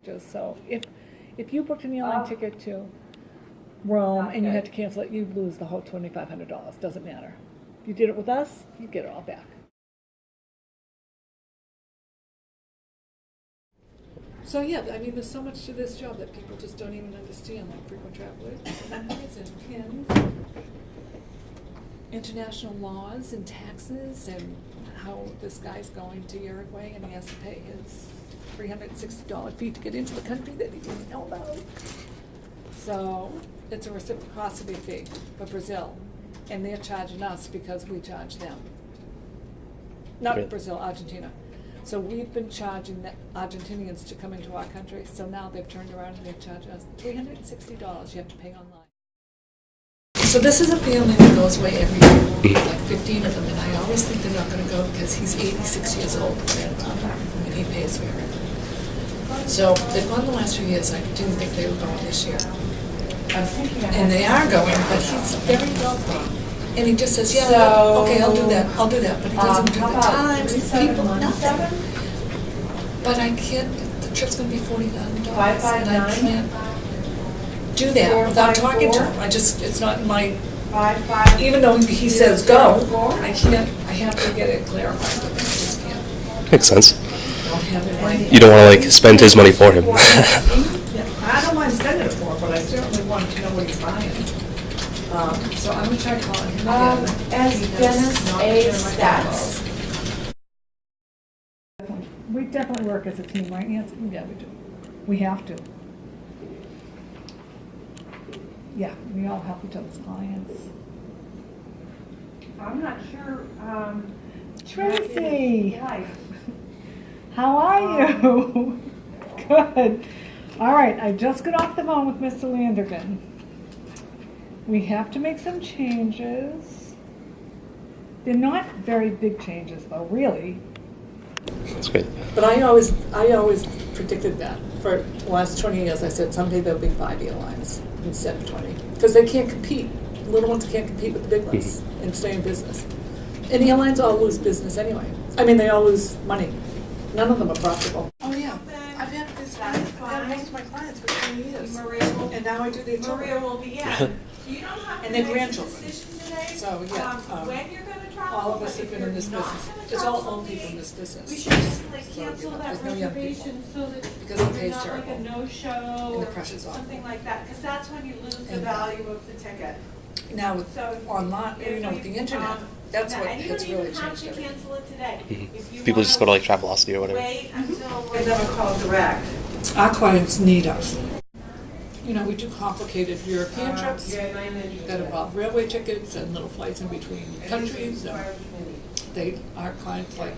So if you booked an airline ticket to Rome and you had to cancel it, you'd lose the whole $2,500. Doesn't matter. If you did it with us, you get it all back. So yeah, I mean, there's so much to this job that people just don't even understand, like frequent travelers, numbers and pins, international laws and taxes, and how this guy's going to Uruguay and he has to pay his $360 fee to get into the country that he didn't know about. So it's a reciprocity fee for Brazil, and they're charging us because we charge them. Not Great. Brazil, Argentina. So we've been charging the Argentinians to come into our country, so now they've turned around and they've charged us $360 you have to pay online. So this is a family that goes away every year. There's like 15 of them, and I always think they're not going to go because he's 86 years old, and he pays for it. So they've gone the last few years. I didn't think they were going this year. And they are going, but he's very wealthy. And he just says, yeah, So, okay, I'll do that. But he doesn't do how the about times, the people, 3717? nothing. But I can't, the trip's going to be $40,000, and I 559? can't do that without talking to him. It's not in my, 55. even though he says go, I can't, I have to get it clarified with him. I just can't. Makes sense. I don't have it right. You don't want to like spend his money for him. Yeah, I don't mind spending it for him, but I certainly want to know what he's buying. So I'm going to try calling him again. As He has Dennis not A. returned my phone Stats. calls. We definitely work as a team, right, Nancy? Yeah, we do. We have to. Yeah, we all help each other's clients. I'm not sure, Tracy, Right. how are you? Good. All right, I just got off the phone with Mr. Landergan. We have to make some changes. They're not very big changes, though, really. That's great. But I always predicted that. For the last 20 years, I said someday there'll be 5 airlines instead of 20. Because they can't compete. Little ones can't compete with the big ones and stay in business. And airlines all lose business anyway. I mean, they all lose money. None of them are profitable. Oh, yeah. I've had this client, I've had most of my clients for 20 years. And now I do their Maria children. will be in. You don't have And to their make a grandchildren. decision today. So, yeah, When you're gonna travel. All of us but have if been in you're this not business. gonna It's all travel, old people in maybe this business. We should just like So, cancel yeah, that there's no young people. reservation so that Because the you're pay's not like a terrible. no-show And the or pressure's awful. something like that, because that's when you lose the And- value of the ticket. Now with So online, if you know, with the internet, that's what and you has don't really even have changed to everything. cancel it today. If you People just go to wanna like Travelocity or whatever. Wait until. I never call direct. Our clients need us. You know, we do complicated European trips that involve railway tickets and little flights in between countries. Our clients like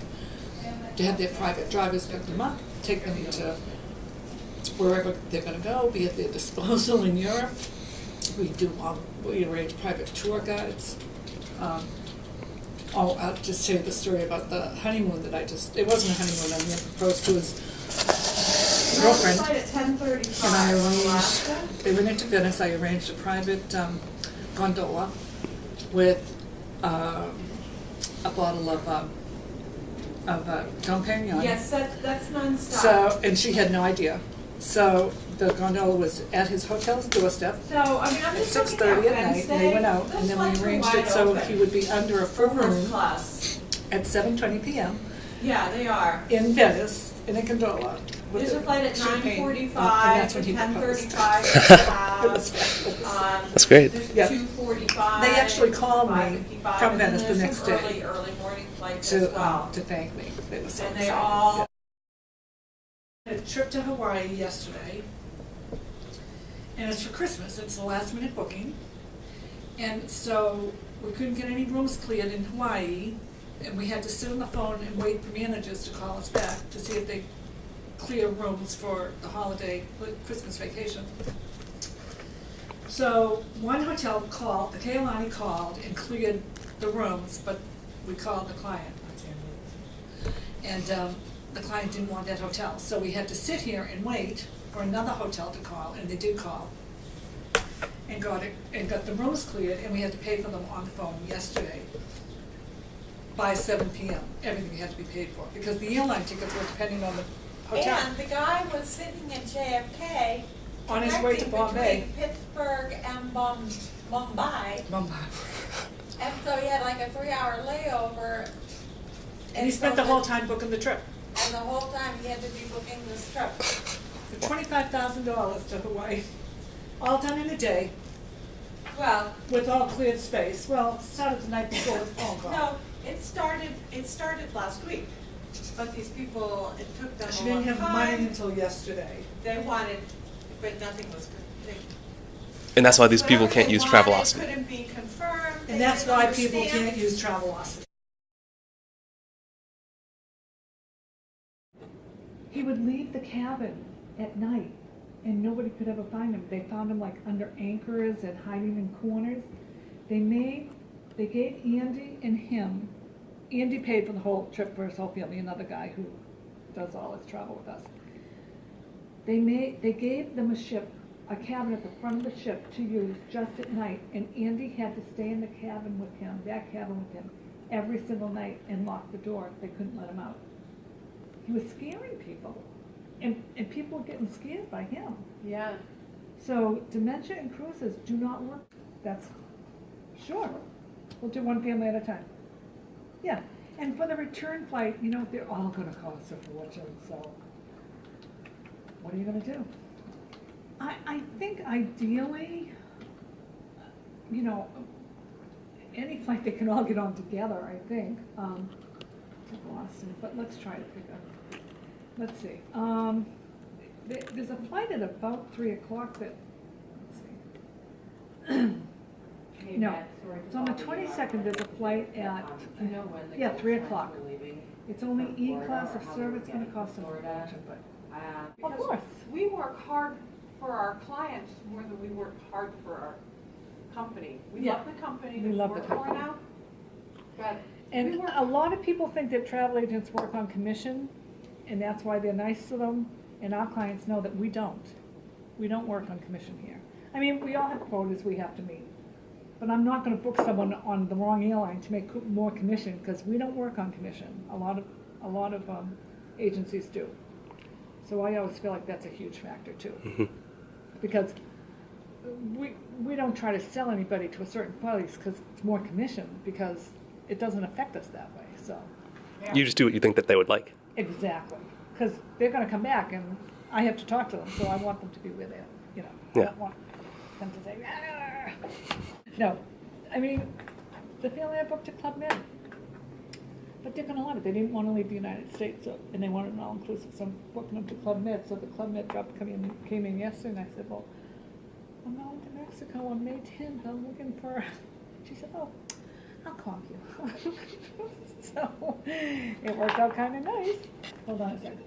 to have their private drivers pick them up, take them to wherever they're going to go, be at their disposal in Europe. We arrange private tour guides. I'll just tell you the story about the honeymoon that it wasn't a honeymoon, I mean, I proposed to his girlfriend. Flight at 10:35. And I Alaska. arranged, they went into Venice, I arranged a private gondola with a bottle of Dom Perignon. Yes, that's nonstop. So, and she had no idea. So the gondola was at his hotel's doorstep So, I mean, I'm at just looking 6:30 at night, Wednesday. and they went out, Those and then flights we are arranged wide it so open he would be under a full for first room class. at 7:20 p.m. Yeah, they are. in Venice, in a gondola. with There's a the flight at champagne, 9:45, and that's when he proposed. 10:35. It was fabulous. That's great. There's Yeah. 2:45. They actually called me 5:55, from and then Venice the there's next some day early morning flights to as well. thank me. They were so And they excited. all. A trip to Hawaii yesterday, and it's for Christmas. It's a last minute booking, and so we couldn't get any rooms cleared in Hawaii, and we had to sit on the phone and wait for managers to call us back to see if they clear rooms for the holiday Christmas vacation. So one hotel called, the Kailani called and cleared the rooms, but we called the client. And the client didn't want that hotel, so we had to sit here and wait for another hotel to call, and they did call. And got the rooms cleared, and we had to pay for them on the phone yesterday by 7 p.m. Everything had to be paid for, because the airline tickets were depending on the hotel. And the guy was sitting in JFK. On his way to connecting Bombay. between Pittsburgh and Mumbai. And so he had like a 3-hour layover. And he spent the whole time booking the trip. And the whole time he had to be booking this trip. For $25,000 to Hawaii, all done in a day, Well, with all cleared space. Well, it started the night before with phone call. no, it started last week. But these people, it took them She a long didn't have money time. until yesterday. They wanted, but nothing was, And that's why these people whatever can't they use wanted Travelocity. couldn't be confirmed. And They that's didn't why people understand. can't use Travelocity. He would leave the cabin at night and nobody could ever find him. They found him like under anchors and hiding in corners. They gave Andy and him, Andy paid for the whole trip for his whole family, another guy who does all his travel with us. They gave them a cabin at the front of the ship to use just at night, and Andy had to stay in the cabin with him, that cabin with him, every single night and lock the door. They couldn't let him out. He was scaring people, and people were getting scared by him. Yeah. So dementia and cruises do not work. That's, sure, we'll do one family at a time. Yeah, and for the return flight, you know, they're all gonna cost a fortune, so what are you gonna do? I think ideally, you know, any flight they can all get on together, I think, to Boston, but let's try to pick up. Let's see. There's a flight at about 3 o'clock that, let's see. No, it's on the 22nd, there's a flight at, yeah, 3 o'clock. It's only E-class of service, it's gonna cost them a fortune, but, of Because course. we work hard for our clients more than we work hard for our company. We Yeah. love the company We that we love the work for company. now, but we And work. a lot of people think that travel agents work on commission, and that's why they're nice to them, and our clients know that we don't. We don't work on commission here. I mean, we all have quotas we have to meet, but I'm not gonna book someone on the wrong airline to make more commission, because we don't work on commission. A lot of agencies do. So I always feel like that's a huge factor too. Because we don't try to sell anybody to a certain place because it's more commission, because it doesn't affect us that way, so. You just do what you think that they would like. Exactly, because they're gonna come back and I have to talk to them, so I want them to be where they're, you know. I Yeah. don't want them to say, "Arr." No, I mean, the family I booked at Club Med, but they're gonna love it. They didn't wanna leave the United States, so, and they wanted an all-inclusive, so I'm booking them to Club Med. So the Club Med rep came in yesterday, and I said, well, I'm going to Mexico on May 10th, I'm looking for, she said, oh, I'll call you. So, it worked out kinda nice. Hold on a second.